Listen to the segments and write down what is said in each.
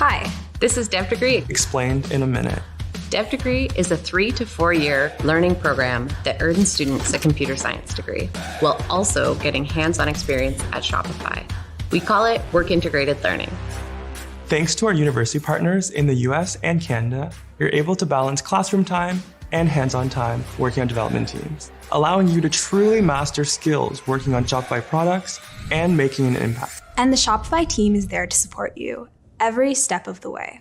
Hi, this is DevDegree. Explained in a minute. DevDegree is a 3 to 4 year learning program that earns students a computer science degree, while also getting hands-on experience at Shopify. We call it work-integrated learning. Thanks to our university partners in the US and Canada, you're able to balance classroom time and hands-on time working on development teams, allowing you to truly master skills working on Shopify products and making an impact. And the Shopify team is there to support you every step of the way.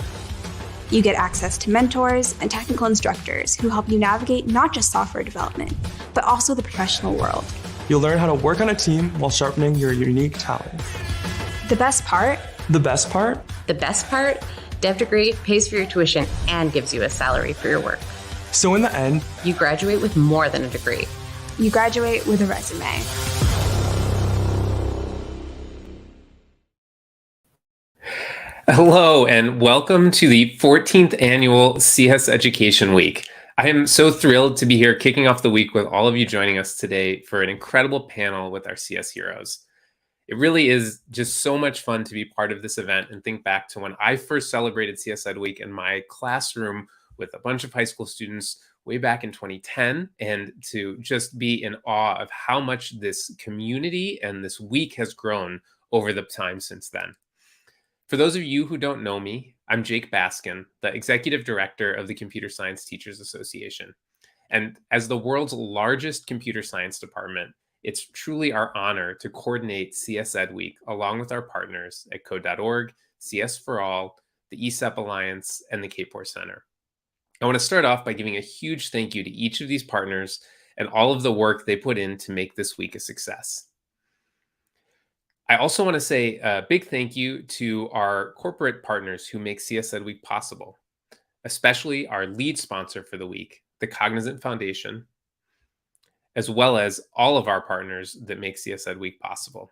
You get access to mentors and technical instructors who help you navigate not just software development, but also the professional world. You'll learn how to work on a team while sharpening your unique talents. The best part? The best part? The best part? DevDegree pays for your tuition and gives you a salary for your work. So in the end, you graduate with more than a degree. You graduate with a resume. Hello, and welcome to the 14th annual CS Education Week. I am so thrilled to be here kicking off the week with all of you joining us today for an incredible panel with our CS heroes. It really is just so much fun to be part of this event and think back to when I first celebrated CSEdWeek in my classroom with a bunch of high school students way back in 2010, and to just be in awe of how much this community and this week has grown over the time since then. For those of you who don't know me, I'm Jake Baskin, the Executive Director of the Computer Science Teachers Association. And as the world's largest computer science department, it's truly our honor to coordinate CSEdWeek along with our partners at Code.org, CS for All, the ESEP Alliance, and the Kapor Center. I want to start off by giving a huge thank you to each of these partners and all of the work they put in to make this week a success. I also want to say a big thank you to our corporate partners who make CSEdWeek possible, especially our lead sponsor for the week, the Cognizant Foundation, as well as all of our partners that make CSEdWeek possible.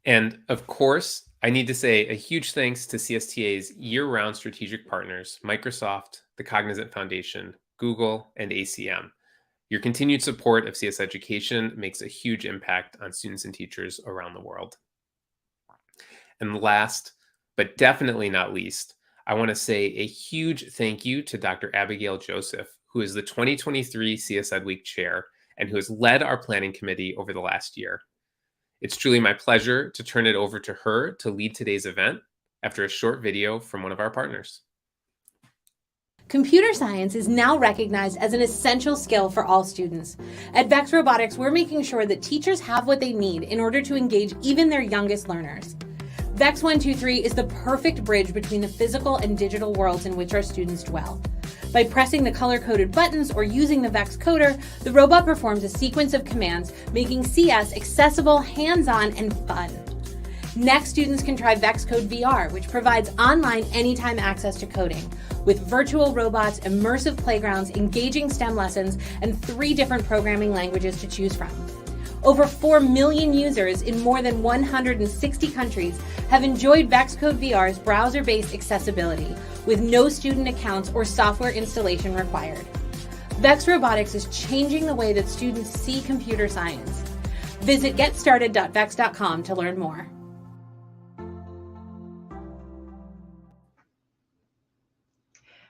And of course, I need to say a huge thanks to CSTA's year-round strategic partners, Microsoft, the Cognizant Foundation, Google, and ACM. Your continued support of CS education makes a huge impact on students and teachers around the world. And last, but definitely not least, I want to say a huge thank you to Dr. Abigail Joseph, who is the 2023 CSEdWeek Chair and who has led our planning committee over the last year. It's truly my pleasure to turn it over to her to lead today's event after a short video from one of our partners. Computer science is now recognized as an essential skill for all students. At VEX Robotics, we're making sure that teachers have what they need in order to engage even their youngest learners. VEX 123 is the perfect bridge between the physical and digital worlds in which our students dwell. By pressing the color-coded buttons or using the VEX coder, the robot performs a sequence of commands, making CS accessible, hands-on, and fun. Next, students can try VEX Code VR, which provides online anytime access to coding, with virtual robots, immersive playgrounds, engaging STEM lessons, and 3 different programming languages to choose from. Over 4 million users in more than 160 countries have enjoyed VEX Code VR's browser-based accessibility, with no student accounts or software installation required. VEX Robotics is changing the way that students see computer science. Visit getstarted.vex.com to learn more.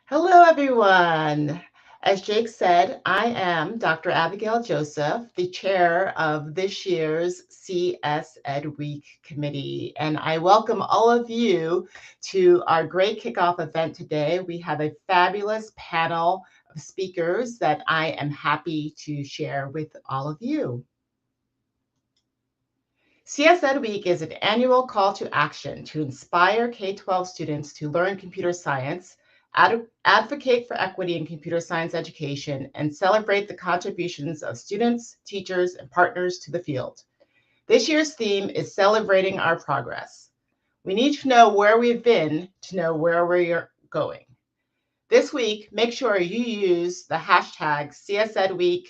Hello, everyone. As Jake said, I am Dr. Abigail Joseph, the chair of this year's CSEdWeek committee, and I welcome all of you to our great kickoff event today. We have a fabulous panel of speakers that I am happy to share with all of you. CSEdWeek is an annual call to action to inspire K-12 students to learn computer science, advocate for equity in computer science education, and celebrate the contributions of students, teachers, and partners to the field. This year's theme is celebrating our progress. We need to know where we've been to know where we're going. This week, make sure you use the hashtag CSEdWeek,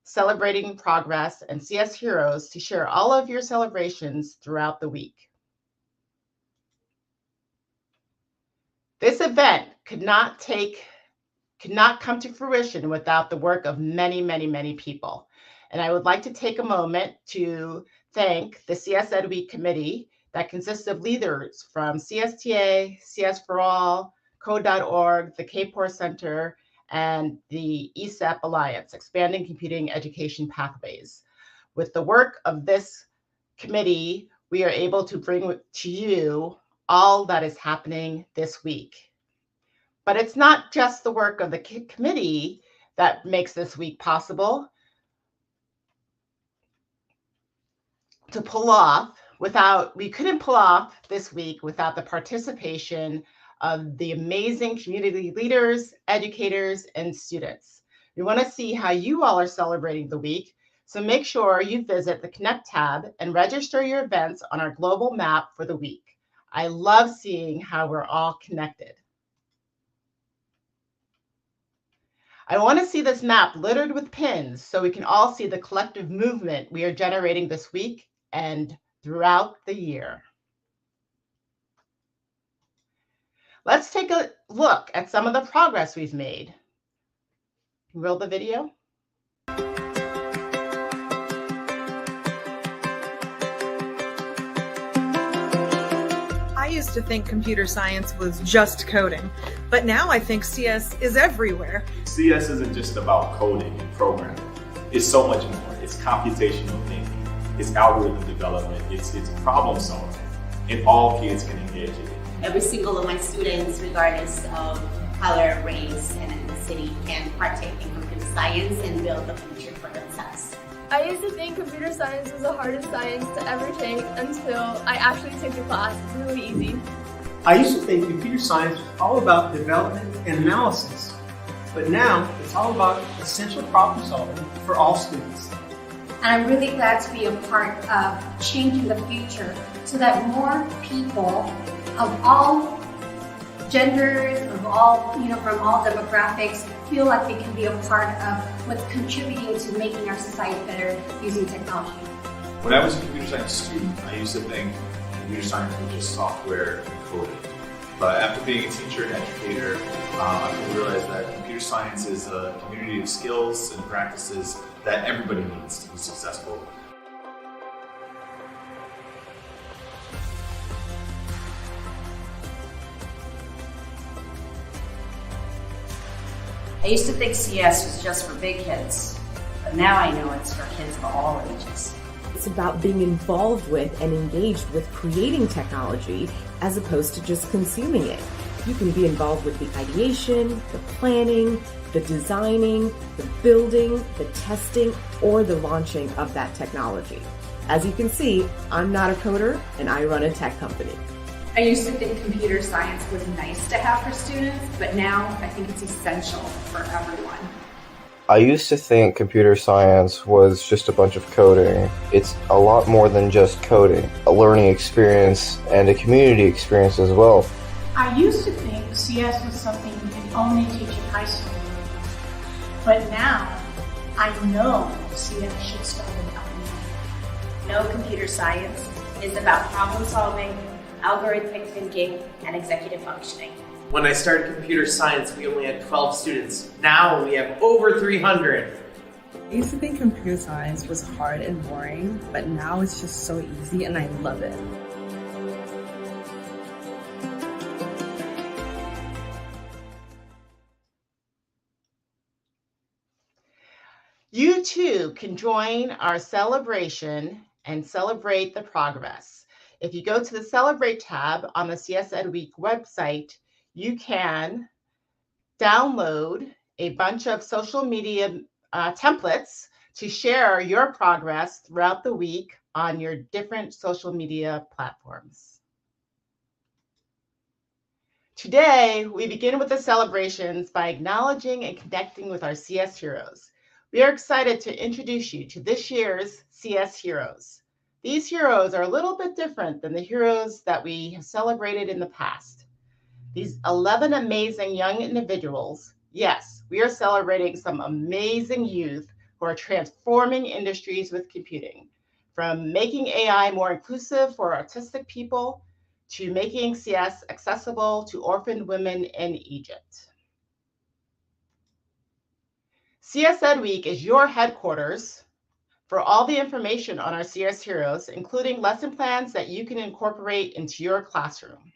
celebrating progress, and CS Heroes to share all of your celebrations throughout the week. This event could not come to fruition without the work of many, many, many people. And I would like to take a moment to thank the CSEdWeek committee that consists of leaders from CSTA, CS for All, Code.org, the KPOR Center, and the ESEP Alliance, Expanding Computing Education Pathways. With the work of this committee, we are able to bring to you all that is happening this week. But it's not just the work of the committee that makes this week possible to pull off. We couldn't pull off this week without the participation of the amazing community leaders, educators, and students. We want to see how you all are celebrating the week, so make sure you visit the Connect tab and register your events on our global map for the week. I love seeing how we're all connected. I want to see this map littered with pins so we can all see the collective movement we are generating this week and throughout the year. Let's take a look at some of the progress we've made. Roll the video. I used to think computer science was just coding, but now I think CS is everywhere. CS isn't just about coding and programming. It's so much more. It's computational thinking, it's algorithm development, it's problem solving, and all kids can engage in it. Every single of my students, regardless of color, race, and ethnicity, can partake in computer science and build the future for themselves. I used to think computer science was the hardest science to ever take until I actually took the class. It's really easy. I used to think computer science was all about development and analysis, but now it's all about essential problem solving for all students. And I'm really glad to be a part of changing the future so that more people of all genders, from all demographics, feel like they can be a part of what's contributing to making our society better using technology. When I was a computer science student, I used to think computer science was just software and coding. But after being a teacher and educator, I realized that computer science is a community of skills and practices that everybody needs to be successful. I used to think CS was just for big kids, but now I know it's for kids of all ages. It's about being involved with and engaged with creating technology as opposed to just consuming it. You can be involved with the ideation, the planning, the designing, the building, the testing, or the launching of that technology. As you can see, I'm not a coder and I run a tech company. I used to think computer science was nice to have for students, but now I think it's essential for everyone. I used to think computer science was just a bunch of coding. It's a lot more than just coding, a learning experience and a community experience as well. I used to think CS was something you could only teach in high school, but now I know CS should start in elementary. No, computer science is about problem solving, algorithmic thinking, and executive functioning. When I started computer science, we only had 12 students. Now we have over 300. I used to think computer science was hard and boring, but now it's just so easy and I love it. You too can join our celebration and celebrate the progress. If you go to the Celebrate tab on the CSEdWeek website, you can download a bunch of social media templates to share your progress throughout the week on your different social media platforms. Today, we begin with the celebrations by acknowledging and connecting with our CS heroes. We are excited to introduce you to this year's CS Heroes. These heroes are a little bit different than the heroes that we have celebrated in the past. These 11 amazing young individuals, yes, we are celebrating some amazing youth who are transforming industries with computing, from making AI more inclusive for autistic people to making CS accessible to orphaned women in Egypt. CSEdWeek is your headquarters for all the information on our CS Heroes, including lesson plans that you can incorporate into your classroom.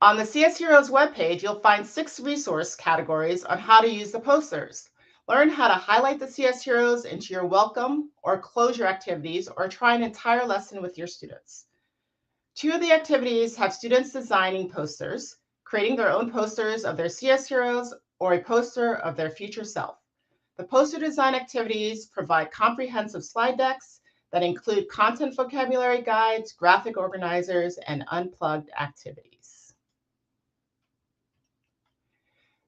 On the CS Heroes webpage, you'll find 6 resource categories on how to use the posters. Learn how to highlight the CS Heroes into your welcome or closure activities, or try an entire lesson with your students. 2 of the activities have students designing posters, creating their own posters of their CS Heroes or a poster of their future self. The poster design activities provide comprehensive slide decks that include content vocabulary guides, graphic organizers, and unplugged activities.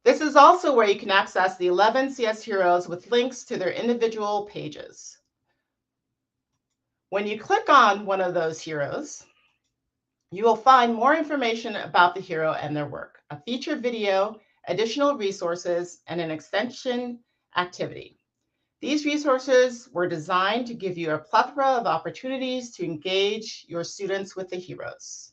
This is also where you can access the 11 CS Heroes with links to their individual pages. When you click on one of those heroes, you will find more information about the hero and their work, a featured video, additional resources, and an extension activity. These resources were designed to give you a plethora of opportunities to engage your students with the heroes.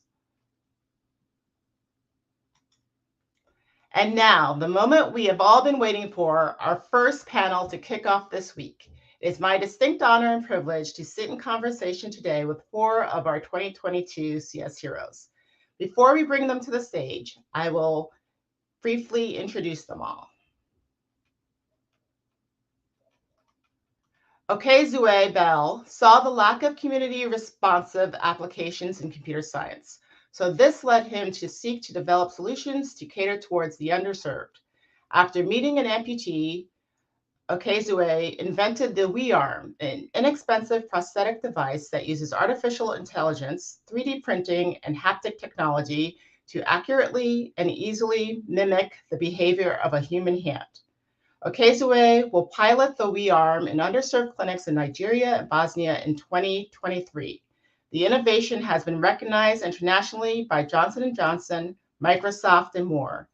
And now, the moment we have all been waiting for, our first panel to kick off this week. It is my distinct honor and privilege to sit in conversation today with 4 of our 2022 CS Heroes. Before we bring them to the stage, I will briefly introduce them all. Okezue Bell saw the lack of community-responsive applications in computer science. So this led him to seek to develop solutions to cater towards the underserved. After meeting an amputee, Okezue invented the WeArm, an inexpensive prosthetic device that uses artificial intelligence, 3D printing, and haptic technology to accurately and easily mimic the behavior of a human hand. Okezue will pilot the WeArm in underserved clinics in Nigeria and Bosnia in 2023. The innovation has been recognized internationally by Johnson & Johnson, Microsoft, and more.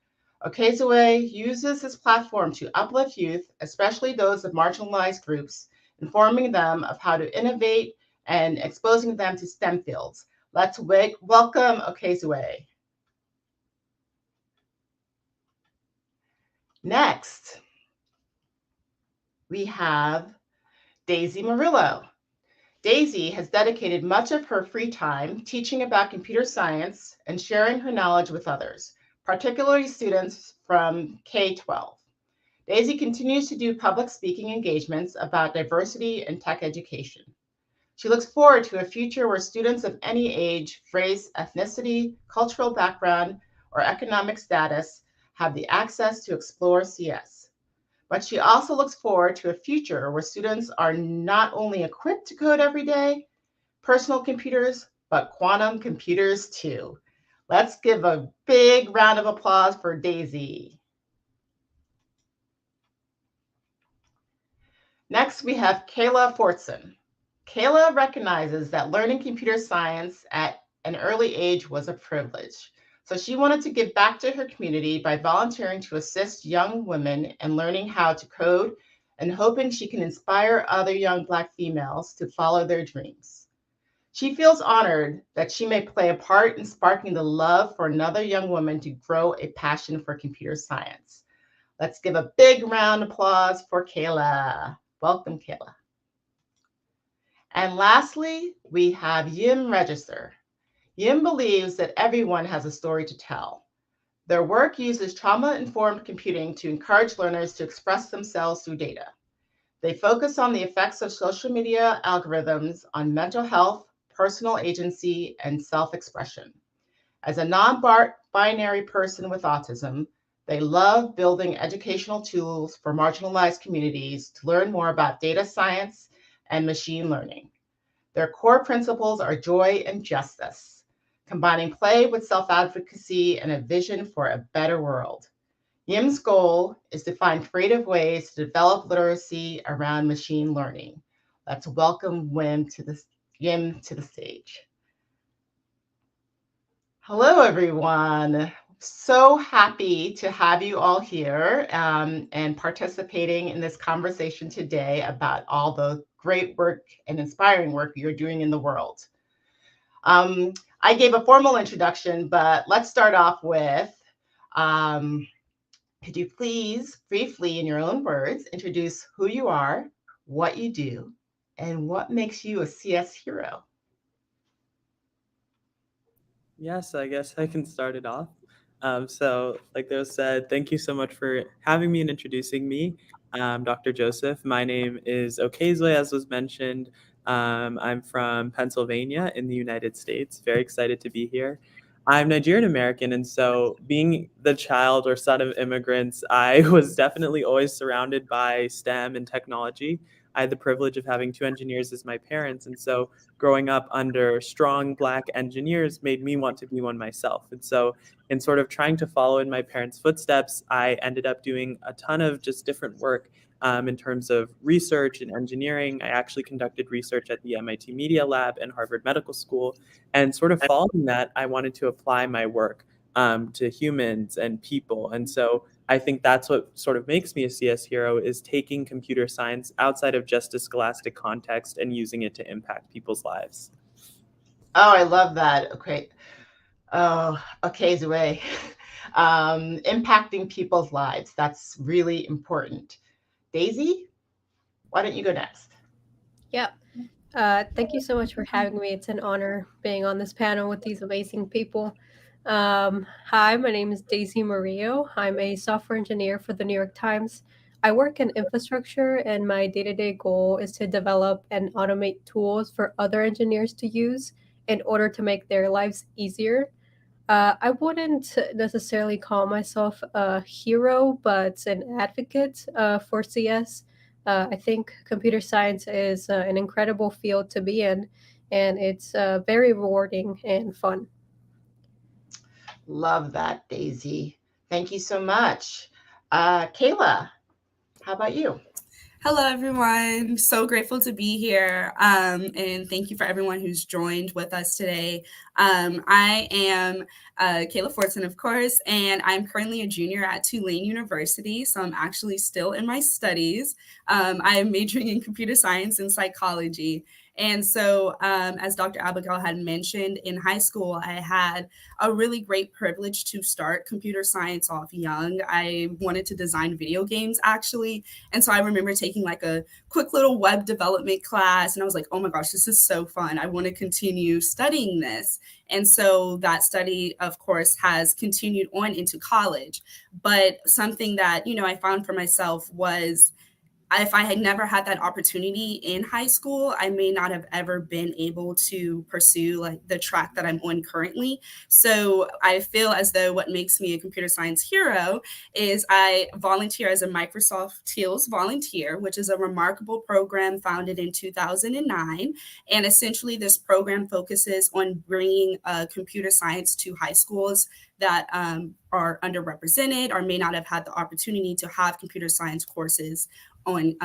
Okezue uses this platform to uplift youth, especially those of marginalized groups, informing them of how to innovate and exposing them to STEM fields. Let's welcome Okezue. Next, we have Daisy Murillo. Daisy has dedicated much of her free time teaching about computer science and sharing her knowledge with others, particularly students from K-12. Daisy continues to do public speaking engagements about diversity and tech education. She looks forward to a future where students of any age, race, ethnicity, cultural background, or economic status have the access to explore CS. But she also looks forward to a future where students are not only equipped to code every day, personal computers, but quantum computers too. Let's give a big round of applause for Daisy. Next, we have Kayla Fortson. Kayla recognizes that learning computer science at an early age was a privilege. So she wanted to give back to her community by volunteering to assist young women in learning how to code and hoping she can inspire other young Black females to follow their dreams. She feels honored that she may play a part in sparking the love for another young woman to grow a passion for computer science. Let's give a big round of applause for Kayla. Welcome, Kayla. And lastly, we have Yim Register. Yim believes that everyone has a story to tell. Their work uses trauma-informed computing to encourage learners to express themselves through data. They focus on the effects of social media algorithms on mental health, personal agency, and self-expression. As a non-binary person with autism, they love building educational tools for marginalized communities to learn more about data science and machine learning. Their core principles are joy and justice, combining play with self-advocacy and a vision for a better world. Yim's goal is to find creative ways to develop literacy around machine learning. Let's welcome Yim to the stage. Hello, everyone. So happy to have you all here and participating in this conversation today about all the great work and inspiring work you're doing in the world. I gave a formal introduction, but let's start off with Could you please briefly, in your own words, introduce who you are, what you do, and what makes you a CS hero? Yes, I guess I can start it off. So, like Leo said, thank you so much for having me and introducing me. Dr. Joseph. My name is Okezue, as was mentioned. I'm from Pennsylvania in the United States. Very excited to be here. I'm Nigerian American, and so being the child or son of immigrants, I was definitely always surrounded by STEM and technology. I had the privilege of having two engineers as my parents, and so growing up under strong Black engineers made me want to be one myself. And so, in sort of trying to follow in my parents' footsteps, I ended up doing a ton of just different work in terms of research and engineering. I actually conducted research at the MIT Media Lab and Harvard Medical School. And sort of following that, I wanted to apply my work to humans and people. And so I think that's what sort of makes me a CS hero, is taking computer science outside of just a scholastic context and using it to impact people's lives. Oh, I love that. Okay. Oh, Okezue. Impacting people's lives. That's really important. Daisy, why don't you go next? Yep. Thank you so much for having me. It's an honor being on this panel with these amazing people. Hi, my name is Daisy Murillo. I'm a software engineer for the New York Times. I work in infrastructure, and my day-to-day goal is to develop and automate tools for other engineers to use in order to make their lives easier. I wouldn't necessarily call myself a hero, but an advocate for CS. I think computer science is an incredible field to be in, and it's very rewarding and fun. Love that, Daisy. Thank you so much. Kayla, how about you? Hello, everyone. So grateful to be here. And thank you for everyone who's joined with us today. I am Kayla Fortson, of course, and I'm currently a junior at Tulane University. So I'm actually still in my studies. I am majoring in computer science and psychology. And so, as Dr. Abigail had mentioned, in high school, I had a really great privilege to start computer science off young. I wanted to design video games, actually. And so I remember taking like a quick little web development class, and I was like, oh my gosh, this is so fun. I want to continue studying this. And so that study, of course, has continued on into college. But something that, I found for myself was, if I had never had that opportunity in high school, I may not have ever been able to pursue like the track that I'm on currently. So I feel as though what makes me a computer science hero is I volunteer as a Microsoft Teals volunteer, which is a remarkable program founded in 2009. And essentially this program focuses on bringing computer science to high schools that are underrepresented or may not have had the opportunity to have computer science courses on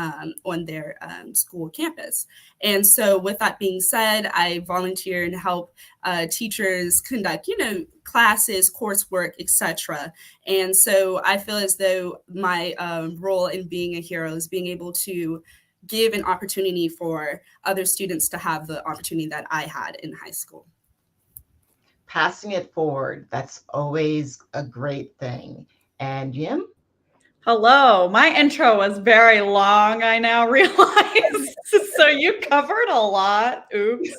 their school campus. And so with that being said, I volunteer and help teachers conduct, classes, coursework, etc. And so I feel as though my role in being a hero is being able to give an opportunity for other students to have the opportunity that I had in high school. Passing it forward, that's always a great thing. And Yim? Hello, my intro was very long, I now realize. So you covered a lot. Oops.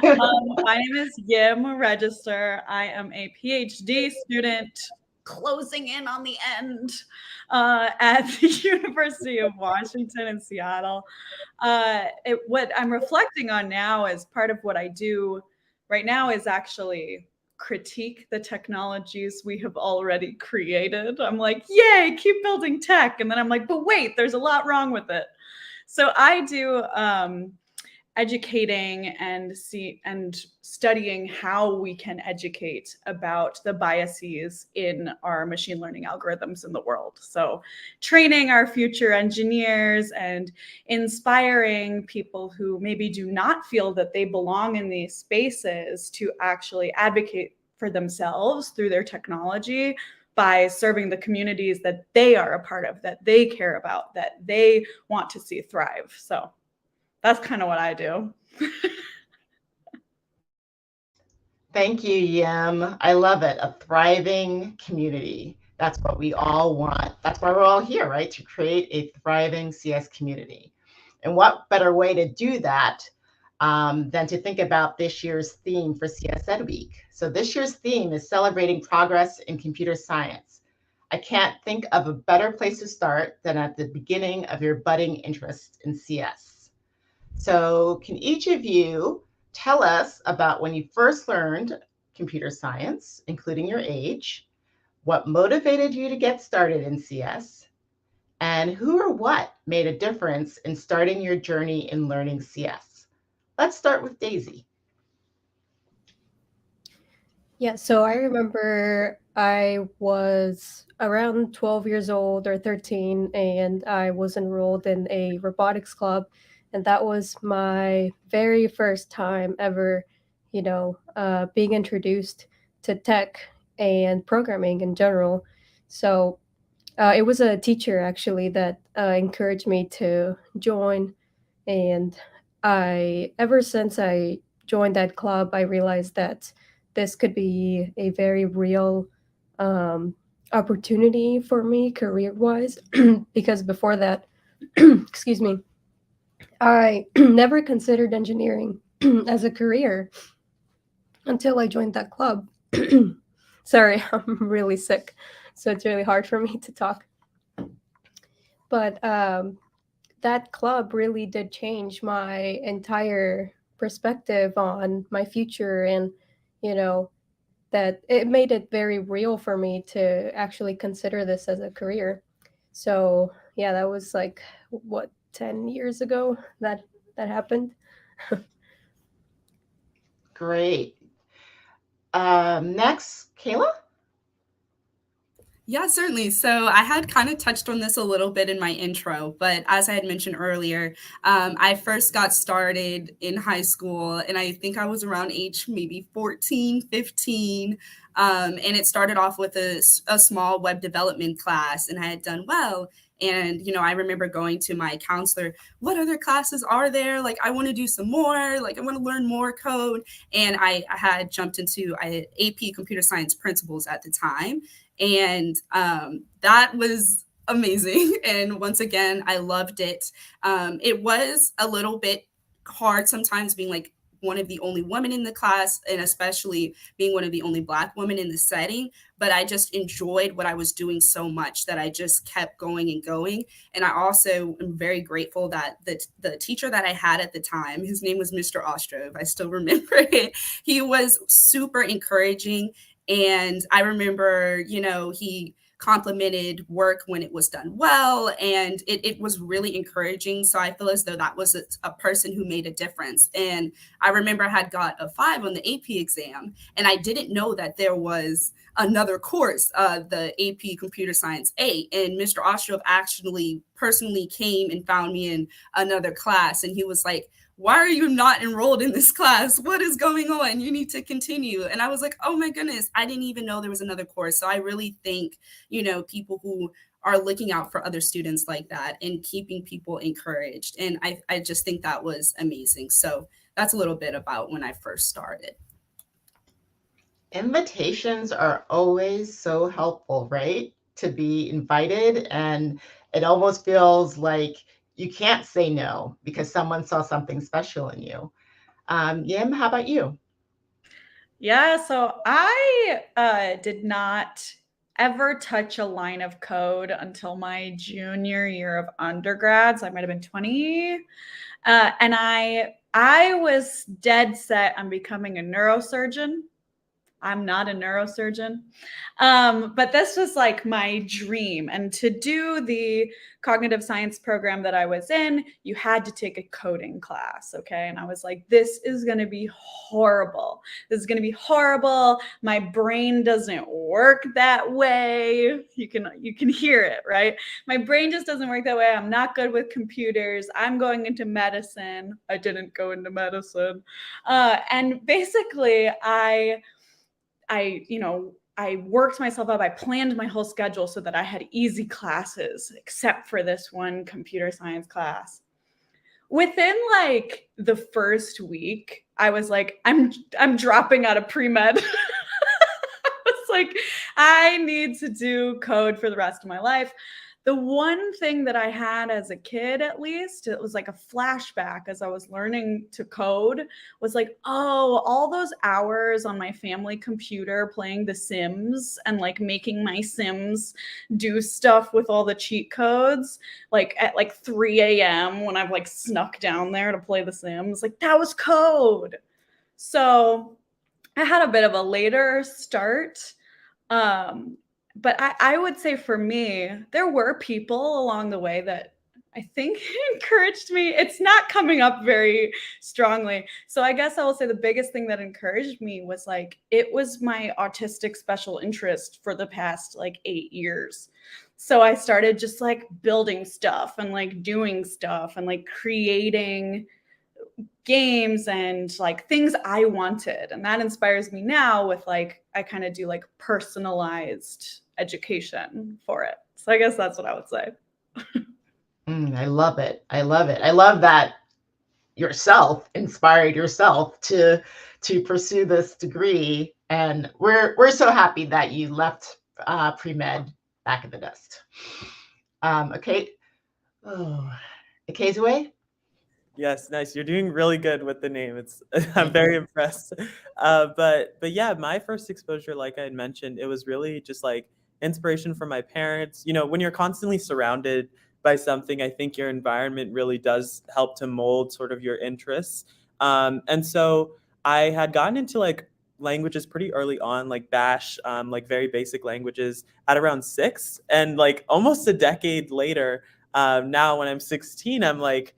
My name is Yim Register. I am a PhD student closing in on the end at the University of Washington in Seattle. What I'm reflecting on now as part of what I do right now is actually critique the technologies we have already created. I'm like, yay, keep building tech. And then I'm like, but wait, there's a lot wrong with it. So I do educating and studying how we can educate about the biases in our machine learning algorithms in the world. So training our future engineers and inspiring people who maybe do not feel that they belong in these spaces to actually advocate for themselves through their technology by serving the communities that they are a part of, that they care about, that they want to see thrive. So that's kind of what I do. Thank you, Yim. I love it. A thriving community. That's what we all want. That's why we're all here, right? To create a thriving CS community. And what better way to do that than to think about this year's theme for CSEdWeek. So this year's theme is celebrating progress in computer science. I can't think of a better place to start than at the beginning of your budding interest in CS. So can each of you tell us about when you first learned computer science, including your age, what motivated you to get started in CS, and who or what made a difference in starting your journey in learning CS? Let's start with Daisy. Yeah, so I remember I was around 12 years old or 13, and I was enrolled in a robotics club. And that was my very first time ever, being introduced to tech and programming in general. So it was a teacher actually that encouraged me to join. And ever since I joined that club, I realized that this could be a very real opportunity for me career-wise, because before that, excuse me, I never considered engineering as a career until I joined that club. Sorry, I'm really sick, so it's really hard for me to talk. But that club really did change my entire perspective on my future, and that it made it very real for me to actually consider this as a career. So yeah, that was like what, 10 years ago that happened. Great. Next, Kayla? Yeah, certainly. So I had kind of touched on this a little bit in my intro, but as I had mentioned earlier, I first got started in high school, and I think I was around age maybe 14, 15. And it started off with a small web development class, and I had done well. And, I remember going to my counselor, what other classes are there? Like, I want to do some more, like, I want to learn more code. And I had jumped into AP computer science principles at the time. And that was amazing. And once again, I loved it. It was a little bit hard sometimes being like one of the only women in the class, and especially being one of the only Black women in the setting. But I just enjoyed what I was doing so much that I just kept going and going. And I also am very grateful that the teacher that I had at the time, his name was Mr. Ostrov, I still remember it. He was super encouraging. And I remember, he complimented work when it was done well, and it was really encouraging. So I feel as though that was a person who made a difference. And I remember I had got a 5 on the AP exam, and I didn't know that there was another course, the AP Computer Science 8. And Mr. Ostrov actually personally came and found me in another class, and he was like, why are you not enrolled in this class? What is going on? You need to continue. And I was like, oh my goodness, I didn't even know there was another course. So I really think, people who are looking out for other students like that and keeping people encouraged. And I just think that was amazing. So that's a little bit about when I first started. Invitations are always so helpful, right? To be invited, and it almost feels like you can't say no because someone saw something special in you. Yim, how about you? Yeah, so I did not ever touch a line of code until my junior year of undergrad. So I might have been 20. And I was dead set on becoming a neurosurgeon. I'm not a neurosurgeon, but this was like my dream. And to do the cognitive science program that I was in, you had to take a coding class, okay? And I was like, this is going to be horrible. This is going to be horrible. My brain doesn't work that way. You can hear it, right? My brain just doesn't work that way. I'm not good with computers. I'm going into medicine. I didn't go into medicine. And basically, I worked myself up. I planned my whole schedule so that I had easy classes, except for this one computer science class. Within like the first week, I was like, I'm dropping out of pre-med. I was like, I need to do code for the rest of my life. The one thing that I had as a kid, at least, it was like a flashback as I was learning to code, was like, oh, all those hours on my family computer playing The Sims and like making my Sims do stuff with all the cheat codes, like at like 3 a.m. when I've like snuck down there to play The Sims, like that was code. So I had a bit of a later start. But I would say for me, there were people along the way that I think encouraged me. It's not coming up very strongly. So I guess I will say the biggest thing that encouraged me was like, it was my autistic special interest for the past like 8 years. So I started just like building stuff and like doing stuff and like creating games and like things I wanted. And that inspires me now with like, I kind of do like personalized education for it. So I guess that's what I would say. I love it. I love it. I love that yourself inspired yourself to pursue this degree. And we're so happy that you left pre-med back in the dust. Okay. Oh, Okezue? Yes, nice. You're doing really good with the name. I'm very impressed. But yeah, my first exposure, like I had mentioned, it was really just like inspiration from my parents. You know, when you're constantly surrounded by something, I think your environment really does help to mold sort of your interests. And so I had gotten into like languages pretty early on, like Bash, like very basic languages at around 6. And like almost a decade later, now when I'm 16, I'm like,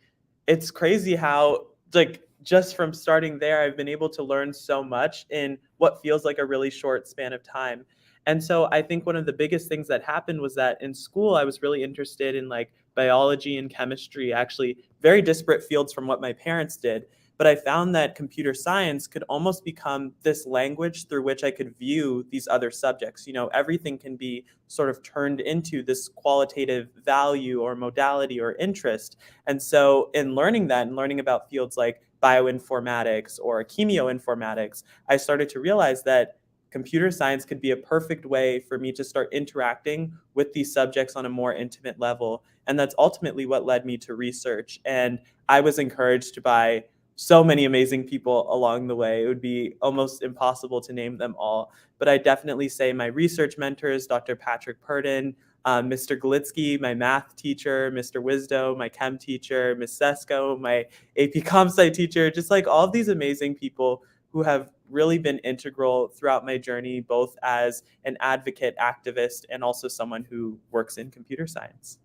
it's crazy how like just from starting there, I've been able to learn so much in what feels like a really short span of time. And so I think one of the biggest things that happened was that in school, I was really interested in like biology and chemistry, actually very disparate fields from what my parents did. But I found that computer science could almost become this language through which I could view these other subjects. You know, everything can be sort of turned into this qualitative value or modality or interest. And so in learning that and learning about fields like bioinformatics or chemoinformatics, I started to realize that computer science could be a perfect way for me to start interacting with these subjects on a more intimate level. And that's ultimately what led me to research. And I was encouraged by so many amazing people along the way. It would be almost impossible to name them all. But I definitely say my research mentors, Dr. Patrick Purdon, Mr. Galitsky, my math teacher, Mr. Wisdo, my chem teacher, Ms. Sesko, my AP Comp Sci teacher, just like all of these amazing people who have really been integral throughout my journey, both as an advocate, activist, and also someone who works in computer science.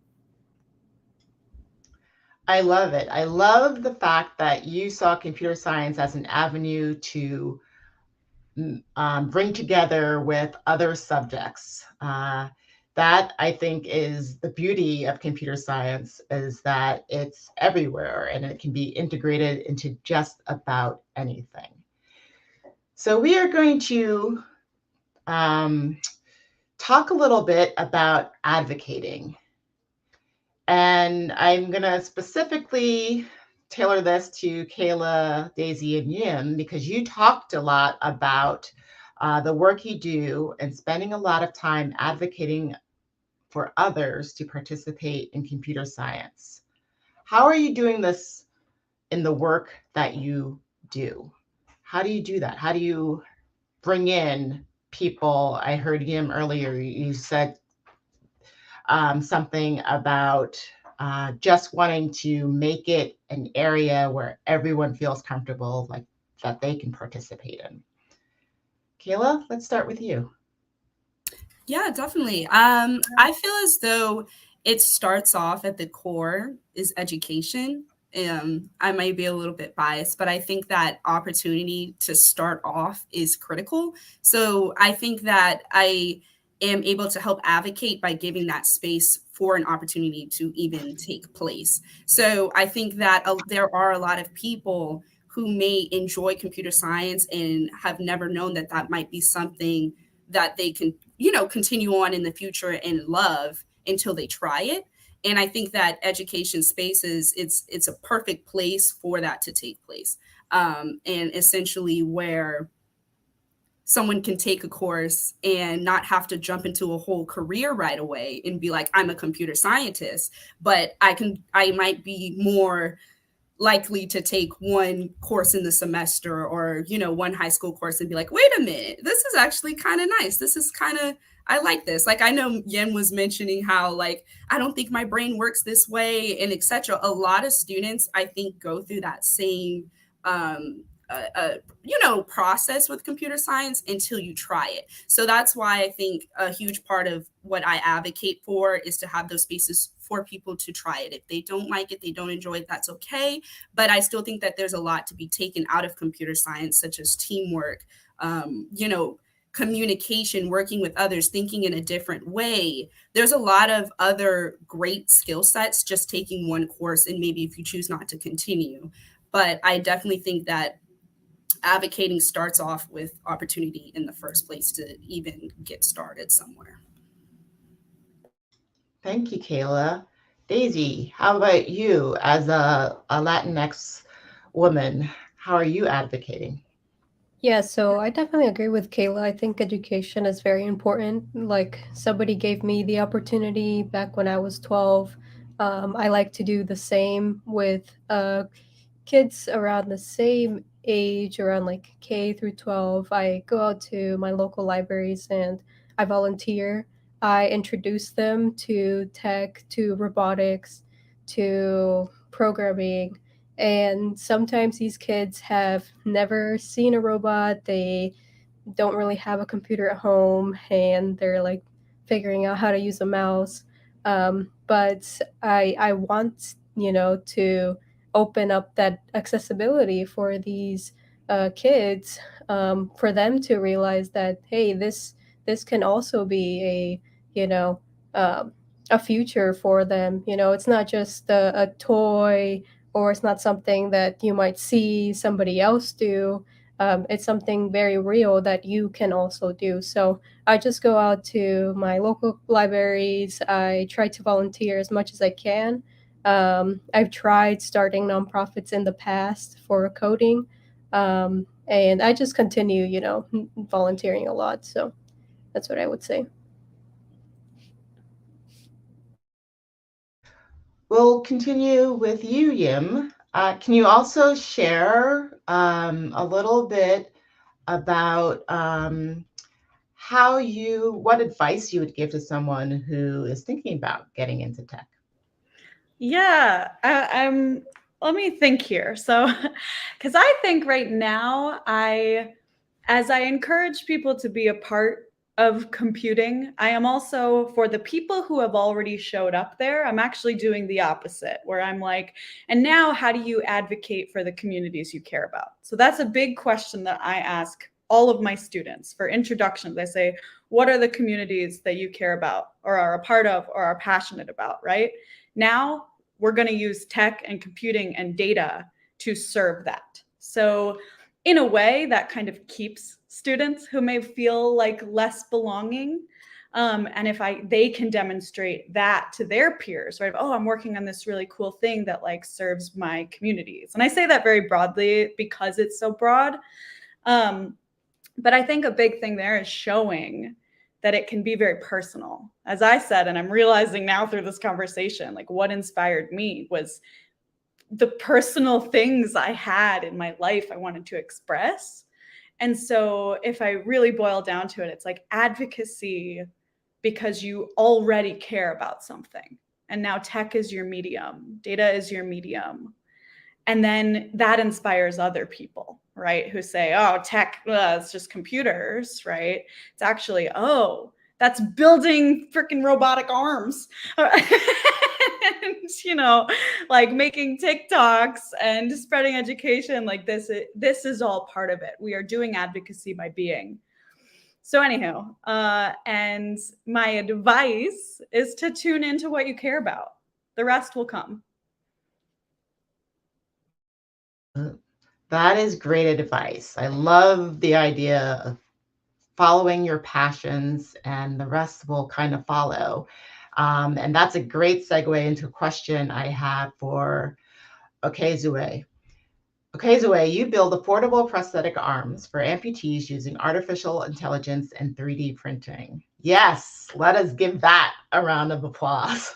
I love it. I love the fact that you saw computer science as an avenue to bring together with other subjects. That I think is the beauty of computer science, is that it's everywhere and it can be integrated into just about anything. So we are going to talk a little bit about advocating. And I'm going to specifically tailor this to Kayla, Daisy, and Yim, because you talked a lot about the work you do and spending a lot of time advocating for others to participate in computer science. How are you doing this in the work that you do? How do you do that? How do you bring in people? I heard Yim earlier, you said something about just wanting to make it an area where everyone feels comfortable, like that they can participate in. Kayla, let's start with you. Yeah, definitely. I feel as though it starts off at the core is education. I might be a little bit biased, but I think that opportunity to start off is critical. So I think that I am able to help advocate by giving that space for an opportunity to even take place. So I think that there are a lot of people who may enjoy computer science and have never known that that might be something that they can, continue on in the future and love until they try it. And I think that education spaces, it's a perfect place for that to take place. And essentially where someone can take a course and not have to jump into a whole career right away and be like, I'm a computer scientist, but I might be more likely to take one course in the semester or, one high school course and be like, wait a minute, this is actually kind of nice. This is kind of, I like this. Like, I know Yim was mentioning how, like, I don't think my brain works this way and etc. A lot of students, I think, go through that same, process with computer science until you try it. So that's why I think a huge part of what I advocate for is to have those spaces for people to try it. If they don't like it, they don't enjoy it, that's okay. But I still think that there's a lot to be taken out of computer science, such as teamwork, communication, working with others, thinking in a different way. There's a lot of other great skill sets just taking one course, and maybe if you choose not to continue. But I definitely think that advocating starts off with opportunity in the first place to even get started somewhere. Thank you, Kayla. Daisy, how about you as a Latinx woman? How are you advocating? Yeah, so I definitely agree with Kayla. I think education is very important. Like, somebody gave me the opportunity back when I was 12. I like to do the same with kids around the same age, around like K through 12. I go out to my local libraries and I volunteer. I introduce them to tech, to robotics, to programming. And sometimes these kids have never seen a robot. They don't really have a computer at home and they're like figuring out how to use a mouse. But I want, to open up that accessibility for these kids, for them to realize that, hey, this can also be a future for them. It's not just a toy, or it's not something that you might see somebody else do. It's something very real that you can also do. So I just go out to my local libraries. I try to volunteer as much as I can. I've tried starting nonprofits in the past for coding, and I just continue, volunteering a lot. So that's what I would say. We'll continue with you, Yim. Can you also share a little bit about what advice you would give to someone who is thinking about getting into tech? Yeah, let me think here. So, because I think right now, as I encourage people to be a part of computing, I am also, for the people who have already showed up there, I'm actually doing the opposite, where I'm like, and now how do you advocate for the communities you care about? So that's a big question that I ask all of my students for introductions. I say, what are the communities that you care about or are a part of or are passionate about, right? Now we're going to use tech and computing and data to serve that. So in a way that kind of keeps students who may feel like less belonging. And if they can demonstrate that to their peers, right? Oh, I'm working on this really cool thing that like serves my communities. And I say that very broadly because it's so broad. But I think a big thing there is showing that it can be very personal. As I said, and I'm realizing now through this conversation, like what inspired me was the personal things I had in my life I wanted to express. And so if I really boil down to it, it's like advocacy because you already care about something. And now tech is your medium, data is your medium. And then that inspires other people, right? Who say, oh, tech, it's just computers, right? It's actually, oh, that's building freaking robotic arms. And, like making TikToks and spreading education, like this is all part of it. We are doing advocacy by being. So anyhow, and my advice is to tune into what you care about. The rest will come. That is great advice. I love the idea of following your passions and the rest will kind of follow. And that's a great segue into a question I have for Okezue. Okezue, you build affordable prosthetic arms for amputees using artificial intelligence and 3D printing. Yes, let us give that a round of applause.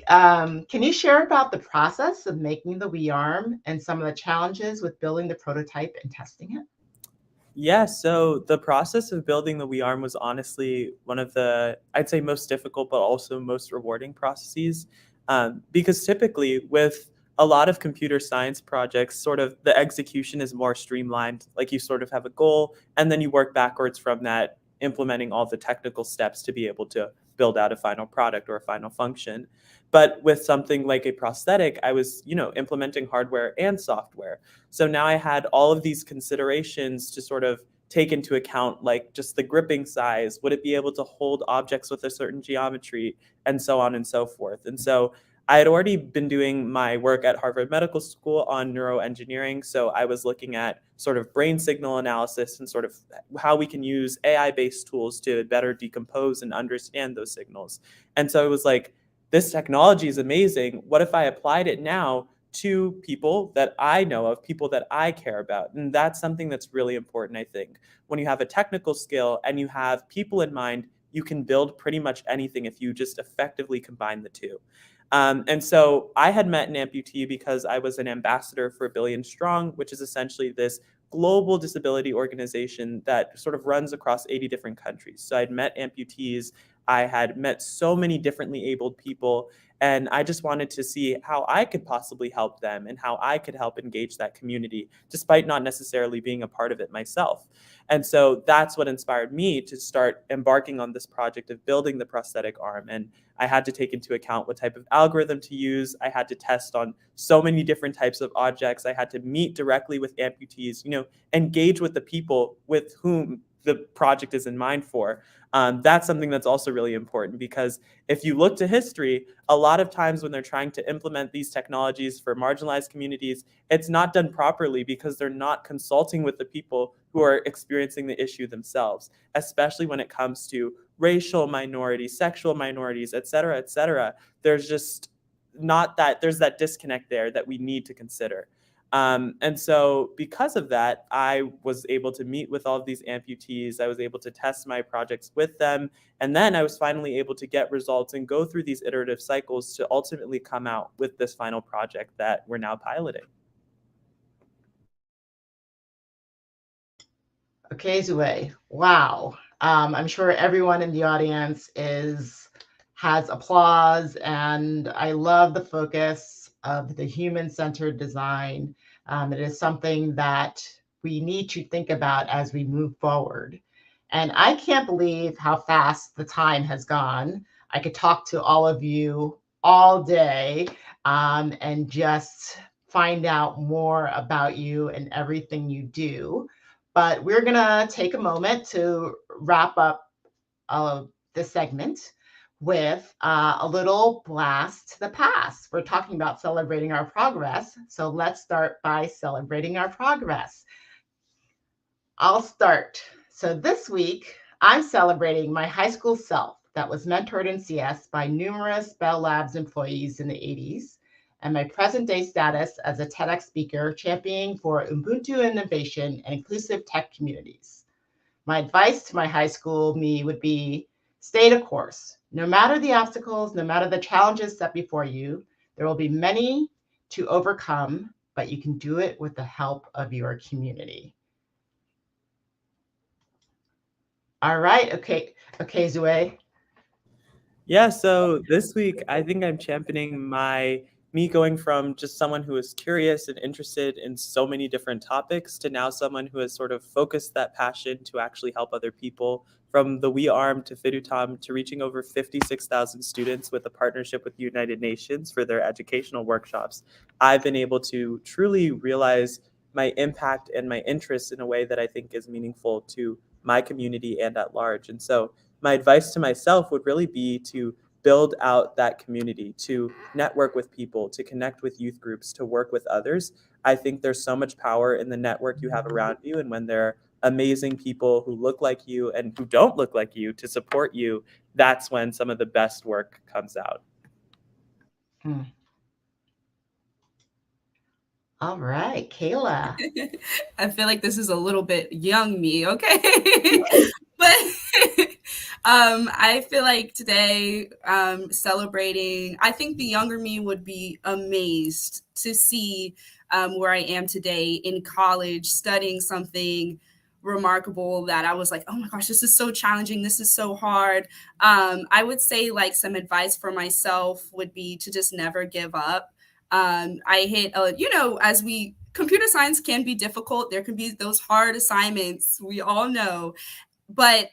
Can you share about the process of making the WeArm and some of the challenges with building the prototype and testing it? Yeah, so the process of building the WeArm was honestly one of the, I'd say, most difficult, but also most rewarding processes. Because typically with a lot of computer science projects, sort of the execution is more streamlined. Like you sort of have a goal, and then you work backwards from that, implementing all the technical steps to be able to build out a final product or a final function. But with something like a prosthetic, I was, implementing hardware and software. So now I had all of these considerations to sort of take into account, like just the gripping size, would it be able to hold objects with a certain geometry, and so on and so forth. And so I had already been doing my work at Harvard Medical School on neuroengineering. So I was looking at sort of brain signal analysis and sort of how we can use AI-based tools to better decompose and understand those signals. And so it was like, this technology is amazing. What if I applied it now to people that I know of, people that I care about? And that's something that's really important, I think. When you have a technical skill and you have people in mind, you can build pretty much anything if you just effectively combine the two. And so I had met an amputee because I was an ambassador for Billion Strong, which is essentially this global disability organization that sort of runs across 80 different countries. So I'd met amputees, I had met so many differently abled people, and I just wanted to see how I could possibly help them and how I could help engage that community, despite not necessarily being a part of it myself. And so that's what inspired me to start embarking on this project of building the prosthetic arm. And I had to take into account what type of algorithm to use. I had to test on so many different types of objects. I had to meet directly with amputees, engage with the people with whom the project is in mind for. That's something that's also really important, because if you look to history, a lot of times when they're trying to implement these technologies for marginalized communities, it's not done properly because they're not consulting with the people who are experiencing the issue themselves, especially when it comes to racial minorities, sexual minorities, et cetera, et cetera. There's just not that, there's that disconnect there that we need to consider. And so because of that, I was able to meet with all of these amputees. I was able to test my projects with them. And then I was finally able to get results and go through these iterative cycles to ultimately come out with this final project that we're now piloting. Okezue, wow. I'm sure everyone in the audience has applause, and I love the focus of the human-centered design. It is something that we need to think about as we move forward. And I can't believe how fast the time has gone. I could talk to all of you all day and just find out more about you and everything you do. But we're going to take a moment to wrap up this segment with a little blast to the past. We're talking about celebrating our progress. So let's start by celebrating our progress. I'll start. So this week, I'm celebrating my high school self that was mentored in CS by numerous Bell Labs employees in the 80s, and my present day status as a TEDx speaker championing for Ubuntu innovation and inclusive tech communities. My advice to my high school me would be, stay the course. No matter the obstacles, no matter the challenges set before you, there will be many to overcome, but you can do it with the help of your community. All right, okay, Okezue. Yeah, so this week, I think I'm championing me going from just someone who is curious and interested in so many different topics to now someone who has sort of focused that passion to actually help other people, from the WeArm to Fidutam to reaching over 56,000 students with a partnership with the United Nations for their educational workshops. I've been able to truly realize my impact and my interest in a way that I think is meaningful to my community and at large. And so my advice to myself would really be to build out that community, to network with people, to connect with youth groups, to work with others. I think there's so much power in the network you have around you. And when there are amazing people who look like you and who don't look like you to support you, that's when some of the best work comes out. All right, Kayla. I feel like this is a little bit young me, okay? But I feel like today, celebrating, I think the younger me would be amazed to see where I am today in college, studying something remarkable that I was like, oh my gosh, this is so challenging. This is so hard. I would say like some advice for myself would be to just never give up. I hit, computer science can be difficult. There can be those hard assignments. We all know, but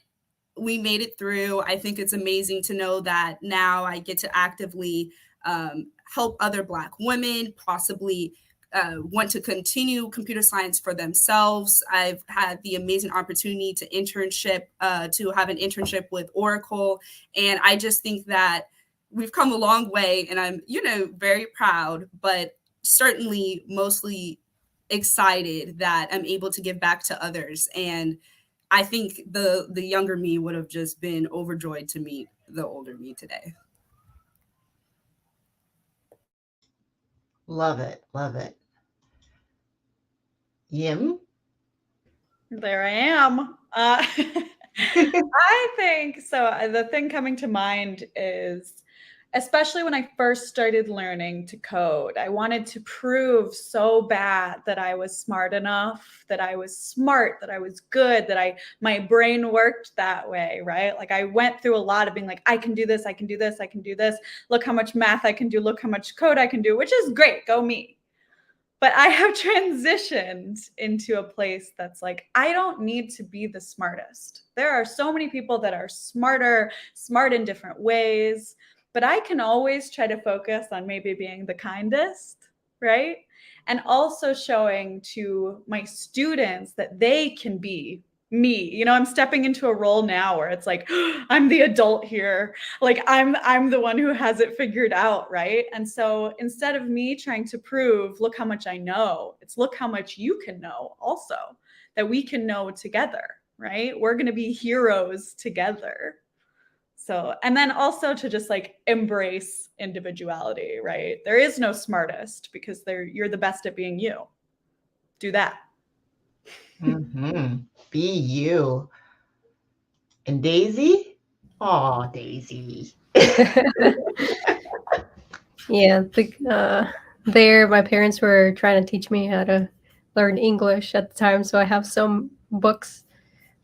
we made it through. I think it's amazing to know that now I get to actively help other Black women possibly want to continue computer science for themselves. I've had the amazing opportunity to have an internship with Oracle. And I just think that we've come a long way, and I'm, very proud, but certainly mostly excited that I'm able to give back to others. And I think the younger me would have just been overjoyed to meet the older me today. Love it. Love it. Yim? There I am. I think so. The thing coming to mind is, especially when I first started learning to code, I wanted to prove so bad that I was smart enough, that I was smart, that I was good, that my brain worked that way, right? Like I went through a lot of being like, I can do this, I can do this, I can do this. Look how much math I can do. Look how much code I can do, which is great. Go me. But I have transitioned into a place that's like, I don't need to be the smartest. There are so many people that are smarter, smart in different ways, but I can always try to focus on maybe being the kindest, right? And also showing to my students that they can be me. I'm stepping into a role now where it's like, I'm the adult here. Like I'm the one who has it figured out, right? And so instead of me trying to prove, look how much I know, it's look how much you can know also, that we can know together, right? We're going to be heroes together. So, and then also to just like embrace individuality, right? There is no smartest because you're the best at being you. Do that. Mm-hmm. Be you. And Daisy? Oh, Daisy. Yeah, my parents were trying to teach me how to learn English at the time, so I have some books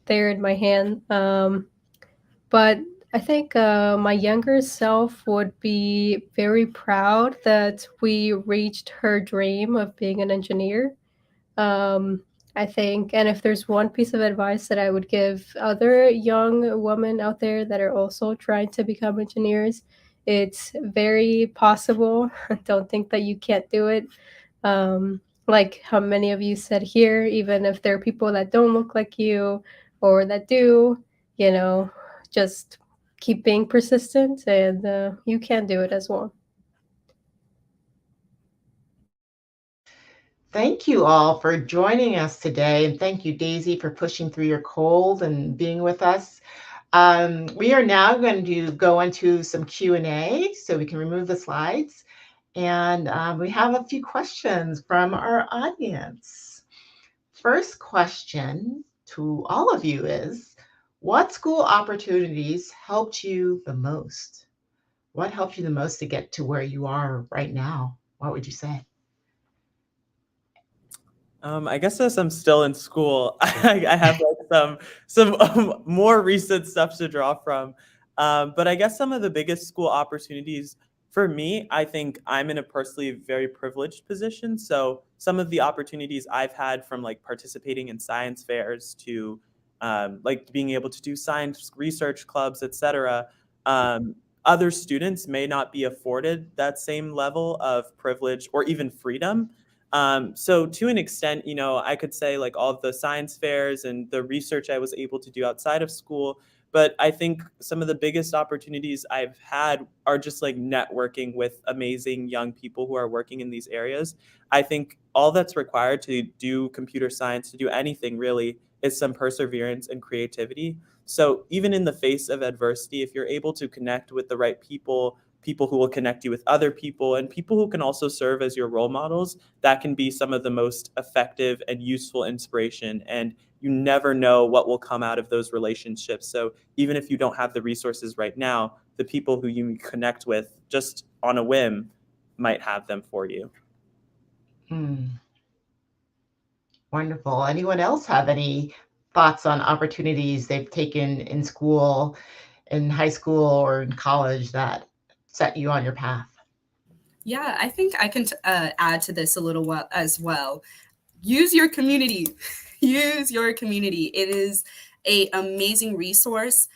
there in my hand. But I think my younger self would be very proud that we reached her dream of being an engineer. I think, and if there's one piece of advice that I would give other young women out there that are also trying to become engineers, it's very possible. Don't think that you can't do it. Like how many of you said here, even if there are people that don't look like you or that do, just keep being persistent, and you can do it as well. Thank you all for joining us today. And thank you, Daisy, for pushing through your cold and being with us. We are now going to go into some Q&A so we can remove the slides. And we have a few questions from our audience. First question to all of you is, what school opportunities helped you the most? What helped you the most to get to where you are right now? What would you say? I guess as I'm still in school, I have like some more recent stuff to draw from. But I guess some of the biggest school opportunities for me, I think I'm in a personally very privileged position. So some of the opportunities I've had, from like participating in science fairs to like being able to do science research clubs, etc. Other students may not be afforded that same level of privilege or even freedom. So to an extent, I could say like all of the science fairs and the research I was able to do outside of school. But I think some of the biggest opportunities I've had are just like networking with amazing young people who are working in these areas. I think all that's required to do computer science, to do anything really, is some perseverance and creativity. So even in the face of adversity, if you're able to connect with the right people, people who will connect you with other people, and people who can also serve as your role models. That can be some of the most effective and useful inspiration. And you never know what will come out of those relationships. So even if you don't have the resources right now, the people who you connect with just on a whim might have them for you. Wonderful. Anyone else have any thoughts on opportunities they've taken in school, in high school, or in college that set you on your path? Yeah, I think I can add to this a little as well. Use your community. Use your community. It is an amazing resource.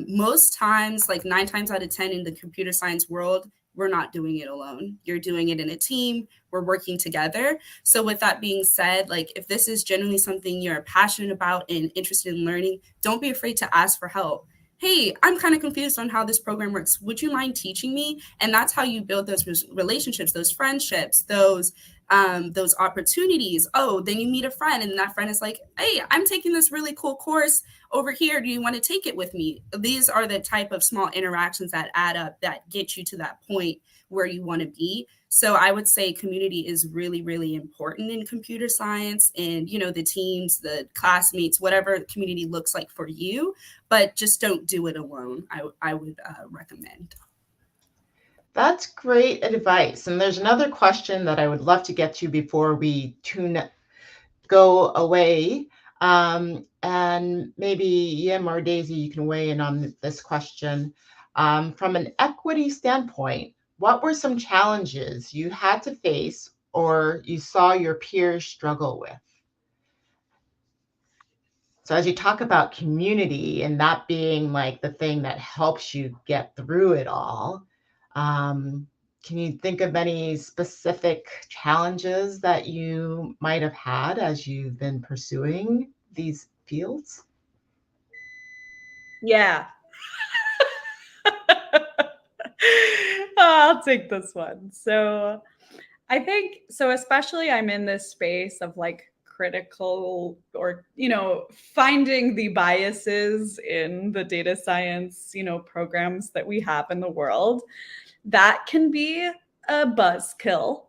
Most times, like 9 times out of 10 in the computer science world, we're not doing it alone. You're doing it in a team. We're working together. So with that being said, like if this is genuinely something you're passionate about and interested in learning, don't be afraid to ask for help. Hey, I'm kind of confused on how this program works. Would you mind teaching me? And that's how you build those relationships, those friendships, those opportunities. Oh, then you meet a friend and that friend is like, hey, I'm taking this really cool course over here. Do you want to take it with me? These are the type of small interactions that add up that get you to that point where you want to be. So I would say community is really, really important in computer science, and, you know, the teams, the classmates, whatever the community looks like for you, but just don't do it alone. I would recommend. That's great advice. And there's another question that I would love to get to before we go away. And maybe Yim or Daisy, you can weigh in on this question. From an equity standpoint, what were some challenges you had to face or you saw your peers struggle with? So as you talk about community and that being like the thing that helps you get through it all, can you think of any specific challenges that you might have had as you've been pursuing these fields? Yeah. I'll take this one. So I think, so especially I'm in this space of like critical or, you know, finding the biases in the data science, you know, programs that we have in the world. That can be a buzzkill.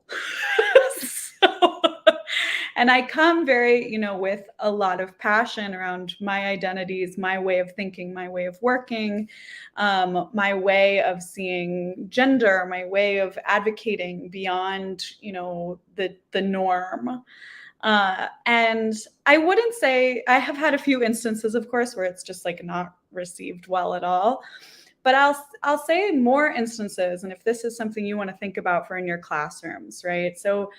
And I come very, you know, with a lot of passion around my identities, my way of thinking, my way of working, my way of seeing gender, my way of advocating beyond, you know, the norm. And I wouldn't say, I have had a few instances, of course, where it's just like not received well at all. But I'll say more instances, and if this is something you want to think about for in your classrooms, right? So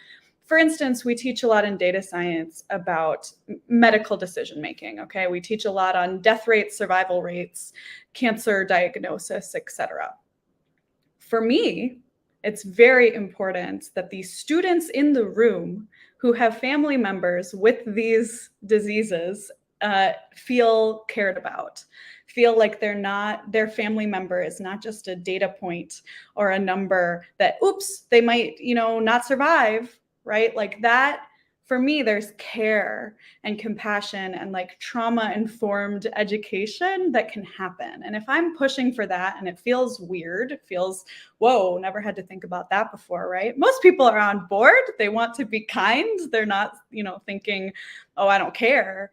for instance, we teach a lot in data science about medical decision making, okay? We teach a lot on death rates, survival rates, cancer diagnosis, etc. For me, it's very important that the students in the room who have family members with these diseases feel cared about, feel like their family member is not just a data point or a number that, oops, they might, you know, not survive, right? Like that, for me, there's care and compassion and like trauma-informed education that can happen. And if I'm pushing for that and it feels weird, it feels, whoa, never had to think about that before, right? Most people are on board. They want to be kind. They're not, you know, thinking, oh, I don't care.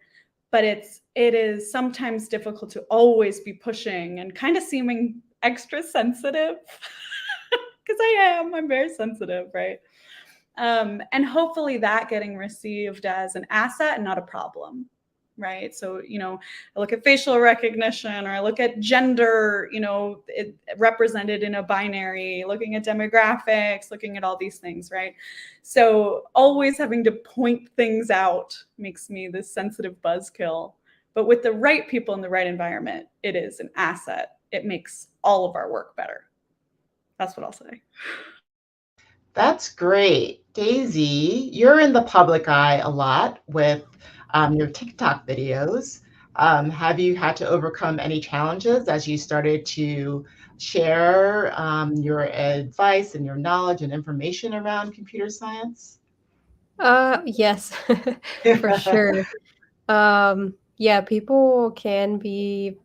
But it is sometimes difficult to always be pushing and kind of seeming extra sensitive because I'm very sensitive, right? And hopefully that getting received as an asset and not a problem, right? So, you know, I look at facial recognition or I look at gender, you know, it represented in a binary, looking at demographics, looking at all these things, right? So always having to point things out makes me this sensitive buzzkill. But with the right people in the right environment, it is an asset. It makes all of our work better. That's what I'll say. That's great. Daisy, you're in the public eye a lot with your TikTok videos. Have you had to overcome any challenges as you started to share your advice and your knowledge and information around computer science? Yes, for sure. Yeah, people can be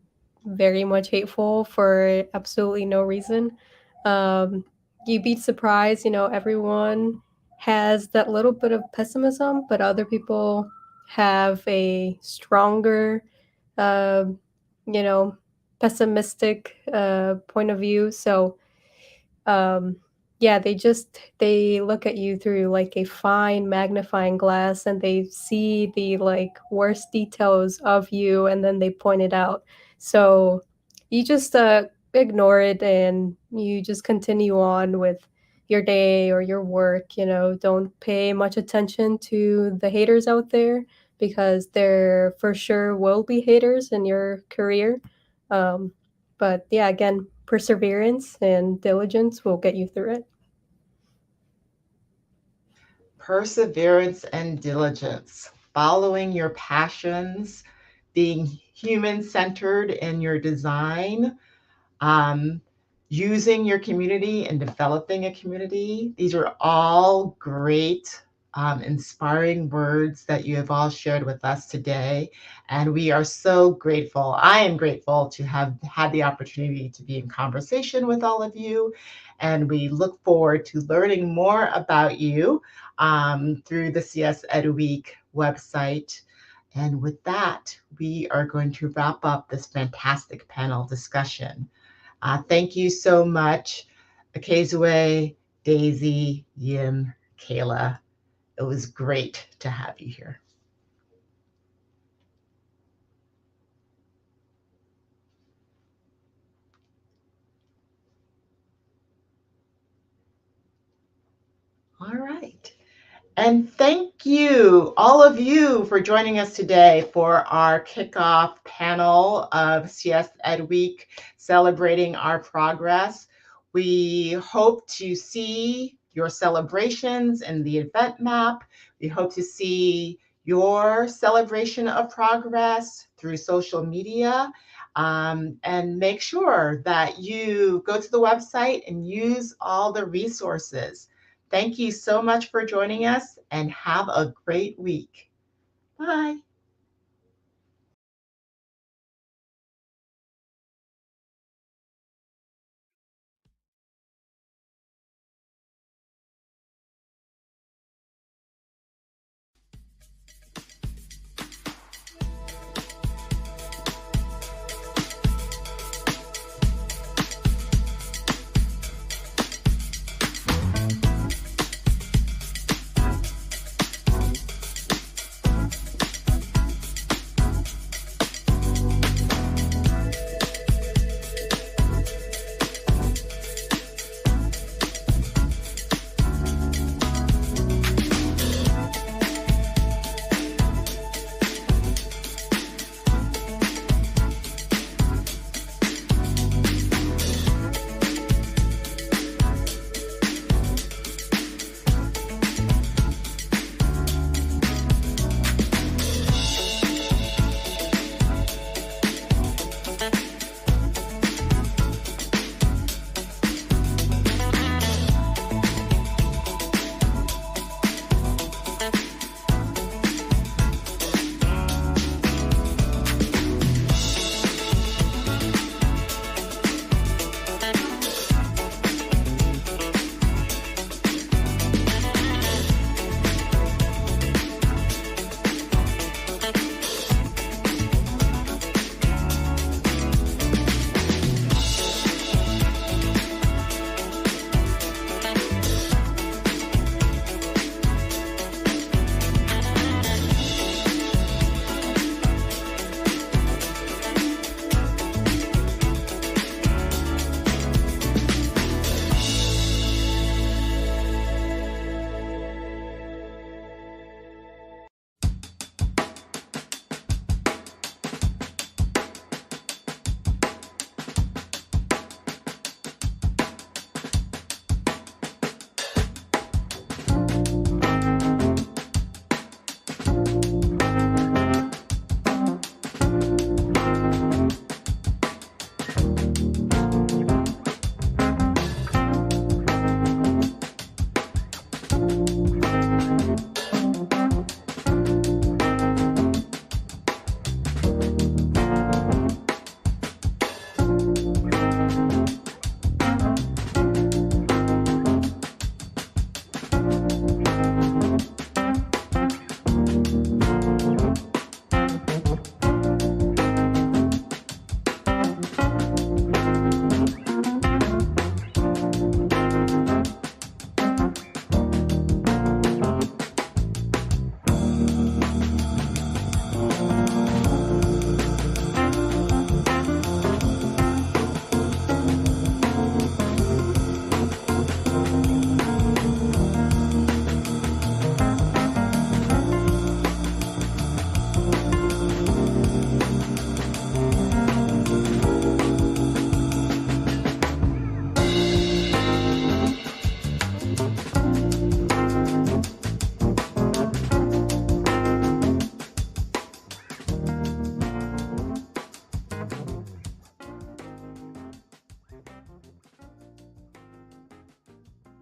very much hateful for absolutely no reason. You'd be surprised, everyone has that little bit of pessimism, but other people have a stronger, uh, you know, pessimistic point of view. So, um, yeah, they look at you through like a fine magnifying glass, and they see the like worst details of you, and then they point it out. So you just ignore it, and you just continue on with your day or your work. Don't pay much attention to the haters out there, because there for sure will be haters in your career. um, but yeah, again, perseverance and diligence will get you through it. Perseverance and diligence, following your passions, being human-centered in your design, using your community and developing a community. These are all great, inspiring words that you have all shared with us today. And we are so grateful. I am grateful to have had the opportunity to be in conversation with all of you. And we look forward to learning more about you through the CSEdWeek website. And with that, we are going to wrap up this fantastic panel discussion. Thank you so much, Okezue, Daisy, Yim, Kayla. It was great to have you here. All right. And thank you, all of you, for joining us today for our kickoff panel of CSEdWeek, celebrating our progress. We hope to see your celebrations in the event map. We hope to see your celebration of progress through social media. And make sure that you go to the website and use all the resources. Thank you so much for joining us, and have a great week. Bye.